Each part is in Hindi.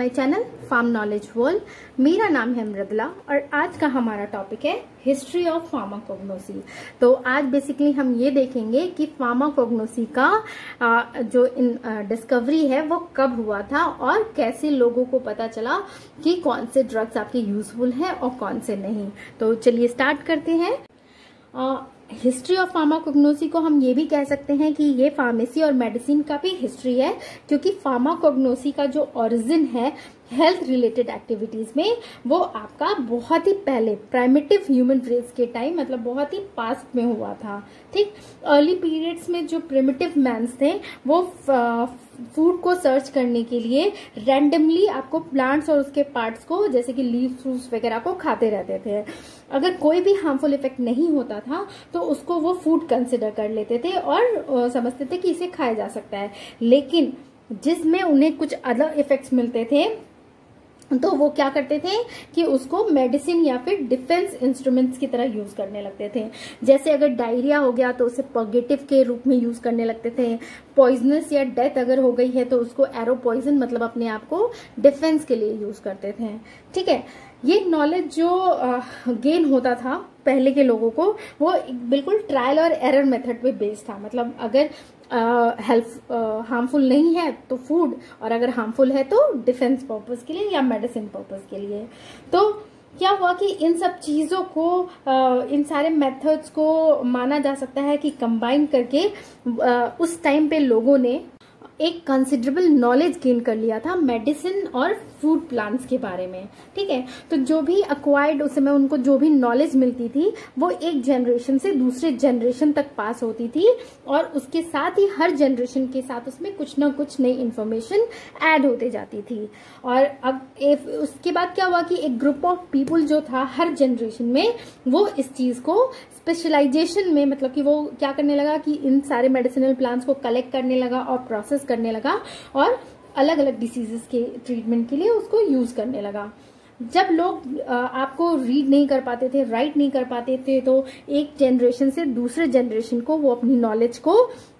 My channel farm knowledge world. मेरा नाम है मृदुला और आज का हमारा टॉपिक है हिस्ट्री ऑफ फार्माकोग्नोसी। तो आज बेसिकली हम ये देखेंगे कि फार्माकोग्नोसी का जो डिस्कवरी है वो कब हुआ था और कैसे लोगों को पता चला कि कौन से ड्रग्स आपके यूजफुल हैं और कौन से नहीं। तो चलिए स्टार्ट करते हैं। हिस्ट्री ऑफ फार्माकोग्नोसी को हम ये भी कह सकते हैं कि ये फार्मेसी और मेडिसिन का भी हिस्ट्री है, क्योंकि फार्माकोग्नोसी का जो ओरिजिन है हेल्थ रिलेटेड एक्टिविटीज में वो आपका बहुत ही पहले प्राइमिटिव ह्यूमन रेस के टाइम, मतलब बहुत ही पास्ट में हुआ था। ठीक, अर्ली पीरियड्स में जो प्रिमिटिव मैन्स थे वो फूड को सर्च करने के लिए रैंडमली आपको प्लांट्स और उसके पार्ट्स को जैसे कि लीव्स फ्रूट्स वगैरह को खाते रहते थे। अगर कोई भी हार्मफुल इफेक्ट नहीं होता था तो उसको वो फूड कंसिडर कर लेते थे और समझते थे कि इसे खाया जा सकता है। लेकिन जिसमें उन्हें कुछ अदर इफेक्ट्स मिलते थे तो वो क्या करते थे कि उसको मेडिसिन या फिर डिफेंस इंस्ट्रूमेंट्स की तरह यूज करने लगते थे। जैसे अगर डायरिया हो गया तो उसे पर्गेटिव के रूप में यूज करने लगते थे। पॉइजनस या डेथ अगर हो गई है तो उसको एरो पॉइजन, मतलब अपने आप को डिफेंस के लिए यूज करते थे। ठीक है, ये नॉलेज जो गेन होता था पहले के लोगों को वो बिल्कुल ट्रायल और एरर मेथड पे बेस्ड था। मतलब अगर हार्मफुल नहीं है तो फूड, और अगर हार्मफुल है तो डिफेंस पर्पस के लिए या मेडिसिन पर्पस के लिए। तो क्या हुआ कि इन सब चीजों को, इन सारे मेथड्स को माना जा सकता है कि कंबाइन करके उस टाइम पे लोगों ने एक कंसिडरेबल नॉलेज गेन कर लिया था मेडिसिन और फूड प्लांट्स के बारे में। ठीक है, तो जो भी अक्वायर्ड उस समय उनको जो भी नॉलेज मिलती थी वो एक जनरेशन से दूसरे जनरेशन तक पास होती थी और उसके साथ ही हर जनरेशन के साथ उसमें कुछ ना कुछ नई इन्फॉर्मेशन ऐड होते जाती थी। और अब उसके बाद क्या हुआ कि एक ग्रुप ऑफ पीपुल जो था हर जनरेशन में वो इस चीज को स्पेशलाइजेशन में, मतलब कि वो क्या करने लगा कि इन सारे मेडिसिनल प्लांट्स को कलेक्ट करने लगा और प्रोसेस करने लगा और अलग अलग डिसीजेस के ट्रीटमेंट के लिए उसको यूज करने लगा। जब लोग आपको रीड नहीं कर पाते थे, राइट नहीं कर पाते थे, तो एक जनरेशन से दूसरे जनरेशन को वो अपनी नॉलेज को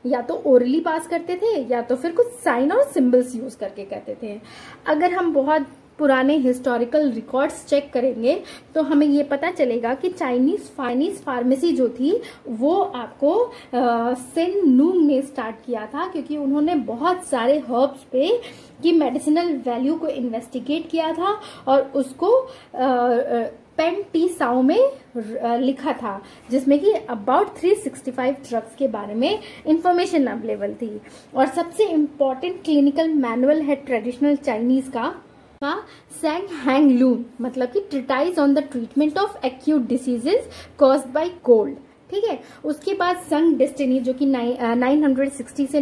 या तो ओरली पास करते थे या तो फिर कुछ साइन और सिंबल्स यूज करके करते थे। अगर हम बहुत पुराने हिस्टोरिकल रिकॉर्ड्स चेक करेंगे तो हमें ये पता चलेगा कि चाइनीज फार्मेसी जो थी वो आपको सेन नूंग ने स्टार्ट किया था, क्योंकि उन्होंने बहुत सारे हर्ब्स पे की मेडिसिनल वैल्यू को इन्वेस्टिगेट किया था और उसको पेन टी साओ में लिखा था, जिसमें कि अबाउट 365 ड्रग्स के बारे में इंफॉर्मेशन अवेलेबल थी। और सबसे इम्पोर्टेंट क्लिनिकल मैनुअल है ट्रेडिशनल चाइनीज का सेंग हैंग लून, मतलब कि treatise on the treatment of acute diseases caused by cold. ठीक है, उसके बाद संग डेस्टिनी जो कि 960 से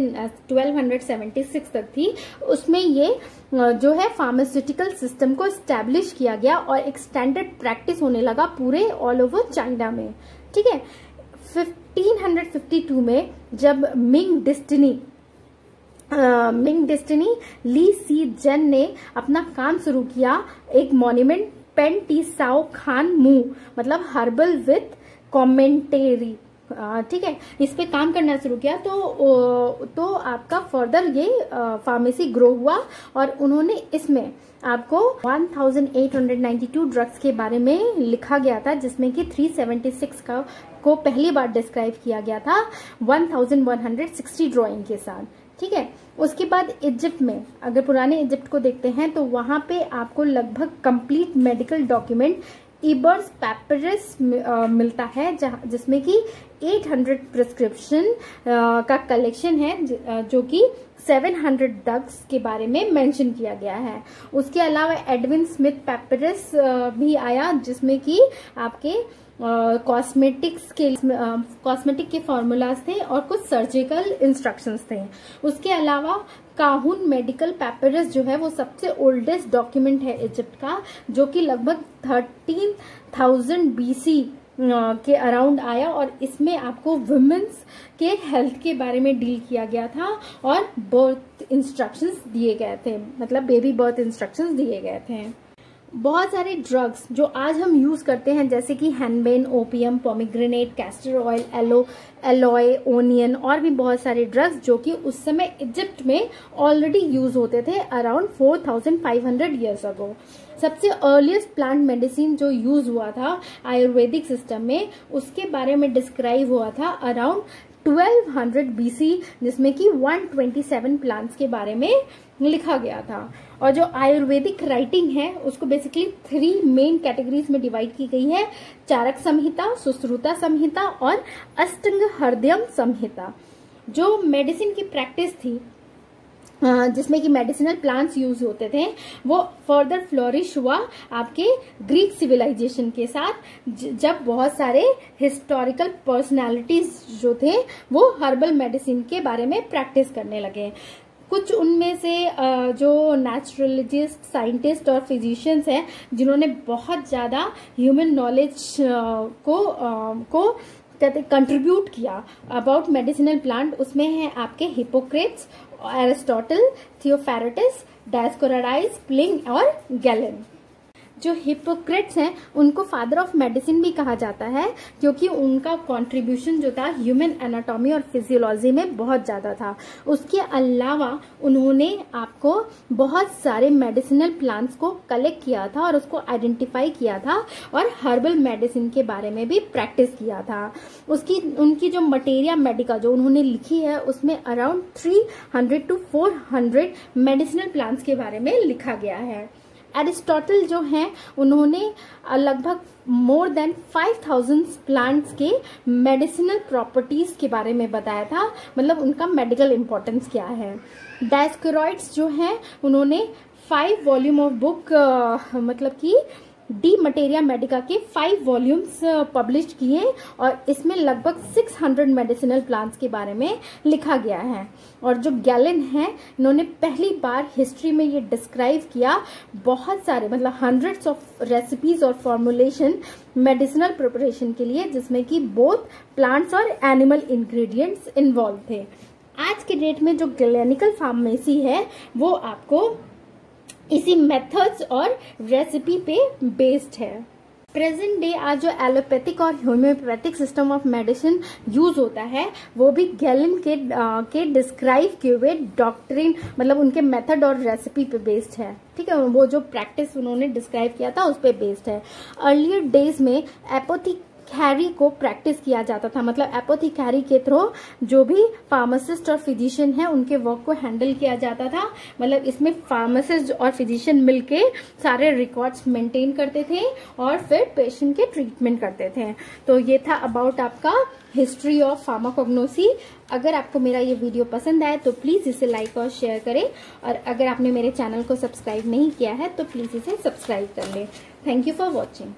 1276 तक थी, उसमें ये जो है फार्मास्यूटिकल सिस्टम को एस्टैब्लिश किया गया और एक स्टैंडर्ड प्रैक्टिस होने लगा पूरे ऑल ओवर चाइना में। ठीक है, 1552 में जब मिंग डेस्टिनी ली सी जन ने अपना काम शुरू किया, एक monument Pen Tsao Kang Mu, मतलब हर्बल विथ कॉमेंटेरी। ठीक है, इस पे काम करना शुरू किया तो आपका फर्दर ये फार्मेसी ग्रो हुआ और उन्होंने इसमें आपको 1892 ड्रग्स के बारे में लिखा गया था, जिसमें कि 376 को पहली बार डिस्क्राइब किया गया था 1160 ड्राइंग के साथ। ठीक है, उसके बाद इजिप्ट में, अगर पुराने इजिप्ट को देखते हैं तो वहां पे आपको लगभग कंप्लीट मेडिकल डॉक्यूमेंट इबर्स पैपरस मिलता है, जिसमें कि 800 प्रिस्क्रिप्शन का कलेक्शन है जो कि 700 ड्रग्स के बारे में मेंशन किया गया है। उसके अलावा एडविन स्मिथ पैपरस भी आया, जिसमें कि आपके कॉस्मेटिक के फॉर्मूलाज थे और कुछ सर्जिकल इंस्ट्रक्शंस थे। उसके अलावा काहुन मेडिकल पैपरस जो है वो सबसे ओल्डेस्ट डॉक्यूमेंट है इजिप्ट का, जो कि लगभग 13,000 BC के अराउंड आया और इसमें आपको वुमेन्स के हेल्थ के बारे में डील किया गया था और बर्थ इंस्ट्रक्शंस दिए गए थे, मतलब बेबी बर्थ इंस्ट्रक्शंस दिए गए थे। बहुत सारे ड्रग्स जो आज हम यूज करते हैं, जैसे कि henbane, opium, pomegranate, castor oil, aloe, onion और भी बहुत सारे ड्रग्स जो कि उस समय इजिप्ट में ऑलरेडी यूज होते थे अराउंड 4500 ईयर्स अगो। सबसे अर्लीस्ट प्लांट मेडिसिन जो यूज हुआ था आयुर्वेदिक सिस्टम में, उसके बारे में डिस्क्राइब हुआ था अराउंड 1200 BC, जिसमें कि 127 प्लांट्स के बारे में लिखा गया था। और जो आयुर्वेदिक राइटिंग है उसको बेसिकली 3 मेन कैटेगरीज में डिवाइड की गई है, चारक संहिता, सुश्रुता संहिता और अष्टांग हृदयम संहिता। जो मेडिसिन की प्रैक्टिस थी जिसमें कि मेडिसिनल प्लांट्स यूज होते थे, वो फर्दर फ्लोरिश हुआ आपके ग्रीक सिविलाइजेशन के साथ, जब बहुत सारे हिस्टोरिकल पर्सनालिटीज जो थे वो हर्बल मेडिसिन के बारे में प्रैक्टिस करने लगे। कुछ उनमें से जो नेचुरोलॉजिस्ट, साइंटिस्ट और फिजिशियंस हैं जिन्होंने बहुत ज्यादा ह्यूमन नॉलेज को कंट्रीब्यूट किया अबाउट मेडिसिनल प्लांट, उसमें है आपके हिपोक्रेट्स, एरिस्टोटल, थियोफैरेटस, डायस्कोराइड्स, प्लिनी और गैलन। जो हिपोक्रेट्स हैं उनको फादर ऑफ मेडिसिन भी कहा जाता है, क्योंकि उनका कंट्रीब्यूशन जो था ह्यूमन एनाटॉमी और फिजियोलॉजी में बहुत ज्यादा था। उसके अलावा उन्होंने आपको बहुत सारे मेडिसिनल प्लांट्स को कलेक्ट किया था और उसको आइडेंटिफाई किया था और हर्बल मेडिसिन के बारे में भी प्रैक्टिस किया था। उनकी जो मटेरिया मेडिका जो उन्होंने लिखी है उसमें अराउंड 300 to 400 मेडिसिनल प्लांट्स के बारे में लिखा गया है। एरिस्टोटल जो हैं उन्होंने लगभग मोर देन 5000 प्लांट्स के मेडिसिनल प्रॉपर्टीज के बारे में बताया था, मतलब उनका मेडिकल इंपॉर्टेंस क्या है। डायस्कोराइड्स जो हैं उन्होंने 5 वॉल्यूम ऑफ बुक मतलब कि डी मटेरिया मेडिका के 5 वॉल्यूम्स पब्लिश किए और इसमें लगभग 600 मेडिसिनल प्लांट्स के बारे में लिखा गया है। और जो गैलन है, इन्होंने पहली बार हिस्ट्री में ये डिस्क्राइब किया बहुत सारे मतलब हंड्रेड्स ऑफ रेसिपीज और फॉर्मुलेशन मेडिसिनल प्रिपरेशन के लिए, जिसमें कि बोथ प्लांट्स और एनिमल इंग्रेडिएंट्स इन्वॉल्व थे। आज के डेट में जो क्लिनिकल फार्मेसी है वो आपको इसी मेथड्स और रेसिपी पे बेस्ड है। प्रेजेंट डे आज जो एलोपैथिक और homeopathic system of medicine use होता है वो भी गैलन के डिस्क्राइब किए हुए डॉक्ट्रिन मतलब उनके मेथड और रेसिपी पे बेस्ड है। ठीक है, वो जो प्रैक्टिस उन्होंने डिस्क्राइब किया था उस पे बेस्ड है। अर्लियर डेज में एपोथेकेरी को प्रैक्टिस किया जाता था, मतलब एपोथेकेरी के थ्रू जो भी फार्मासिस्ट और फिजिशियन है उनके वर्क को हैंडल किया जाता था। मतलब इसमें फार्मासिस्ट और फिजिशियन मिलके सारे रिकॉर्ड्स मेंटेन करते थे और फिर पेशेंट के ट्रीटमेंट करते थे। तो ये था अबाउट आपका हिस्ट्री ऑफ फार्माकोग्नोसी। अगर आपको मेरा ये वीडियो पसंद आए तो प्लीज इसे लाइक और शेयर करें, और अगर आपने मेरे चैनल को सब्सक्राइब नहीं किया है तो प्लीज इसे सब्सक्राइब कर लें। Thank you for watching.